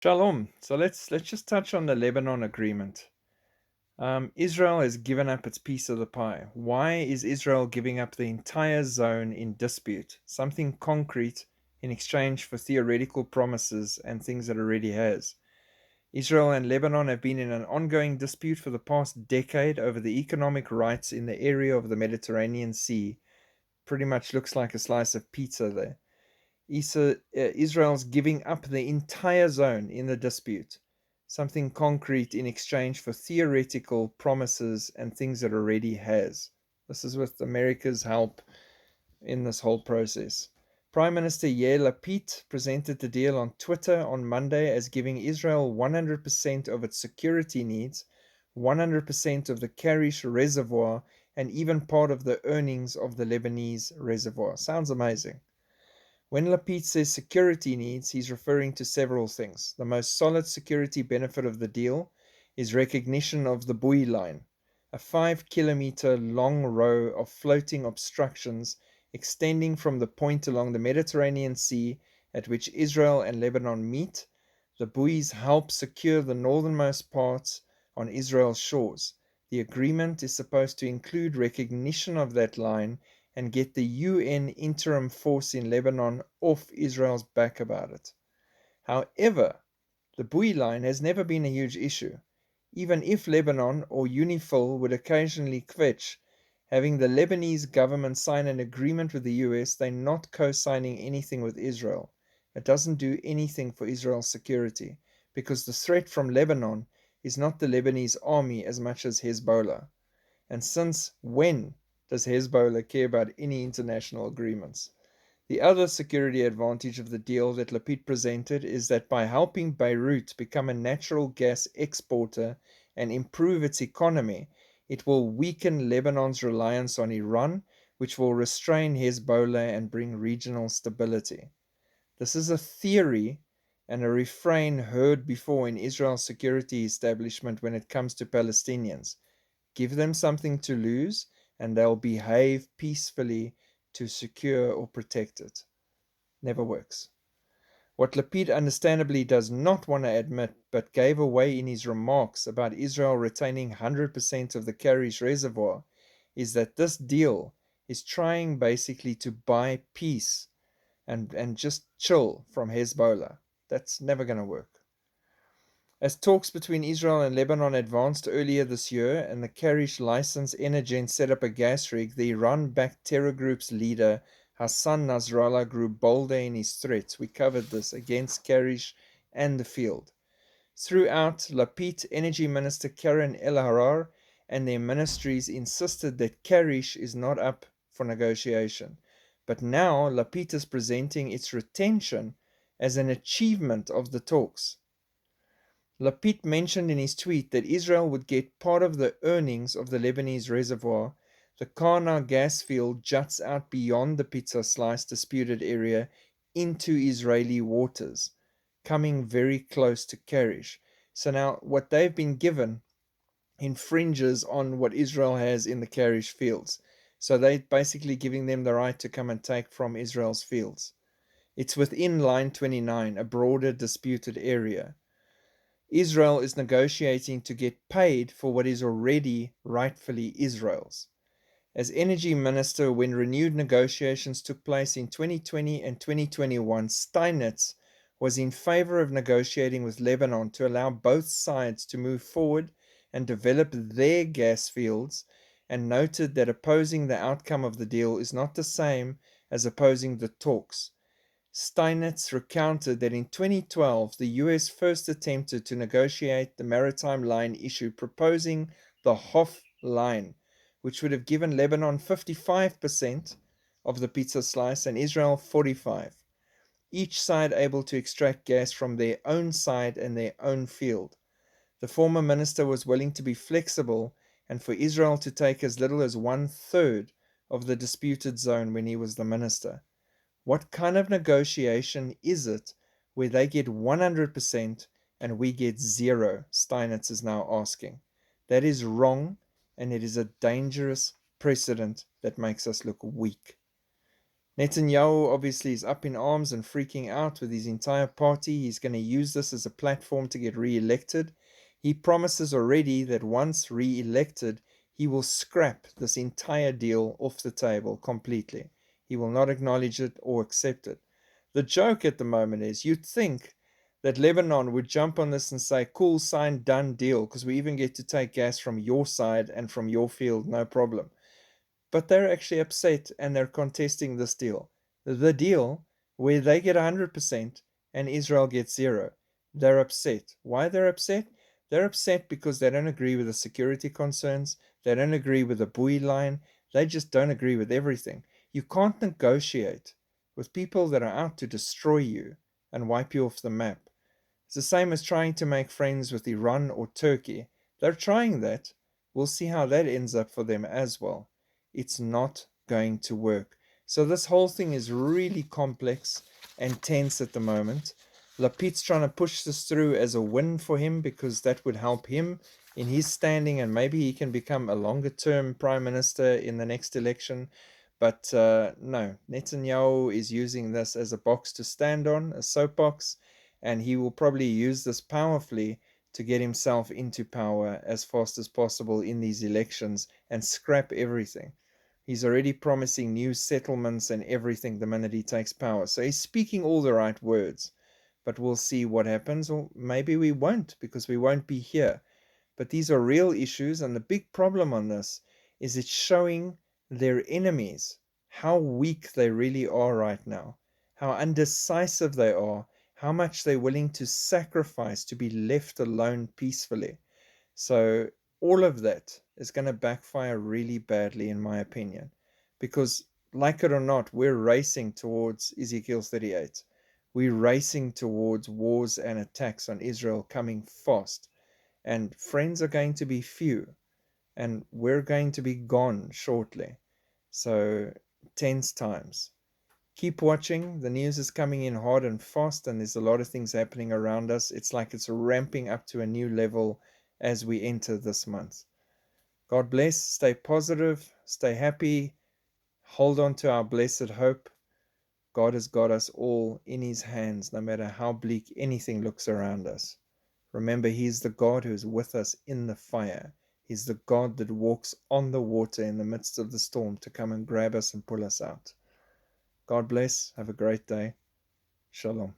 Shalom. So let's just touch on the Lebanon Agreement. Israel has given up its piece of the pie. Why is Israel giving up the entire zone in dispute, something concrete, in exchange for theoretical promises and things it already has? Israel and Lebanon have been in an ongoing dispute for the past decade over the economic rights in the area of the Mediterranean Sea. Pretty much looks like a slice of pizza there. Israel's giving up the entire zone in the dispute, something concrete in exchange for theoretical promises and things it already has. This is with America's help in this whole process. Prime Minister Yair Lapid presented the deal on Twitter on Monday as giving Israel 100% of its security needs, 100% of the Karish reservoir, and even part of the earnings of the Lebanese reservoir. Sounds amazing. When Lapid says security needs, he's referring to several things. The most solid security benefit of the deal is recognition of the buoy line, a 5-kilometer long row of floating obstructions extending from the point along the Mediterranean Sea at which Israel and Lebanon meet. The buoys help secure the northernmost parts on Israel's shores. The agreement is supposed to include recognition of that line and get the UN interim force in Lebanon off Israel's back about it. However, the buoy line has never been a huge issue. Even if Lebanon or UNIFIL would occasionally kvetch, having the Lebanese government sign an agreement with the US, they're not co-signing anything with Israel. It doesn't do anything for Israel's security because the threat from Lebanon is not the Lebanese army as much as Hezbollah. And since when does Hezbollah care about any international agreements? The other security advantage of the deal that Lapid presented is that by helping Beirut become a natural gas exporter and improve its economy, it will weaken Lebanon's reliance on Iran, which will restrain Hezbollah and bring regional stability. This is a theory and a refrain heard before in Israel's security establishment when it comes to Palestinians. Give them something to lose, and they'll behave peacefully to secure or protect it. Never works. What Lapid understandably does not want to admit, but gave away in his remarks about Israel retaining 100% of the Karish reservoir, is that this deal is trying basically to buy peace and just chill from Hezbollah. That's never going to work. As talks between Israel and Lebanon advanced earlier this year and the Karish licensed Energen set up a gas rig, the Iran-backed terror group's leader Hassan Nasrallah grew bolder in his threats. We covered this against Karish and the field. Throughout, Lapid Energy Minister Karen El-Harar and their ministries insisted that Karish is not up for negotiation. But now Lapid is presenting its retention as an achievement of the talks. Lapid mentioned in his tweet that Israel would get part of the earnings of the Lebanese reservoir. The Karna gas field juts out beyond the pizza slice disputed area into Israeli waters, coming very close to Karish. So now what they've been given infringes on what Israel has in the Karish fields. So they're basically giving them the right to come and take from Israel's fields. It's within Line 29, a broader disputed area. Israel is negotiating to get paid for what is already rightfully Israel's. As energy minister, when renewed negotiations took place in 2020 and 2021, Steinitz was in favor of negotiating with Lebanon to allow both sides to move forward and develop their gas fields, and noted that opposing the outcome of the deal is not the same as opposing the talks. Steinitz recounted that in 2012, the US first attempted to negotiate the maritime line issue, proposing the Hof line, which would have given Lebanon 55% of the pizza slice and Israel 45%, each side able to extract gas from their own side and their own field. The former minister was willing to be flexible and for Israel to take as little as 1/3 of the disputed zone when he was the minister. What kind of negotiation is it where they get 100% and we get zero? Steinitz is now asking. That is wrong, and it is a dangerous precedent that makes us look weak. Netanyahu obviously is up in arms and freaking out with his entire party. He's going to use this as a platform to get re-elected. He promises already that once re-elected, he will scrap this entire deal off the table completely. He will not acknowledge it or accept it. The joke at the moment is you'd think that Lebanon would jump on this and say, cool, signed, done deal, because we even get to take gas from your side and from your field, no problem. But they're actually upset and they're contesting this deal. The deal where they get 100% and Israel gets zero. They're upset. Why they're upset? They're upset because they don't agree with the security concerns. They don't agree with the buoy line. They just don't agree with everything. You can't negotiate with people that are out to destroy you and wipe you off the map. It's the same as trying to make friends with Iran or Turkey. They're trying that. We'll see how that ends up for them as well. It's not going to work. So this whole thing is really complex and tense at the moment. Lapid's trying to push this through as a win for him because that would help him in his standing, and maybe he can become a longer term prime minister in the next election. But no, Netanyahu is using this as a box to stand on, a soapbox, and he will probably use this powerfully to get himself into power as fast as possible in these elections and scrap everything. He's already promising new settlements and everything the minute he takes power. So he's speaking all the right words. But we'll see what happens, or maybe we won't because we won't be here. But these are real issues, and the big problem on this is it's showing their enemies how weak they really are right now, how undecisive they are, how much they're willing to sacrifice to be left alone peacefully. So all of that is going to backfire really badly, in my opinion, because like it or not, we're racing towards Ezekiel 38. We're racing towards wars and attacks on Israel coming fast, and friends are going to be few, and we're going to be gone shortly. So tense times. Keep watching. The news is coming in hard and fast, and there's a lot of things happening around us. It's like it's ramping up to a new level as we enter this month. God bless. Stay positive. Stay happy. Hold on to our blessed hope. God has got us all in His hands, no matter how bleak anything looks around us. Remember, He's the God who is with us in the fire. He's the God that walks on the water in the midst of the storm to come and grab us and pull us out. God bless. Have a great day. Shalom.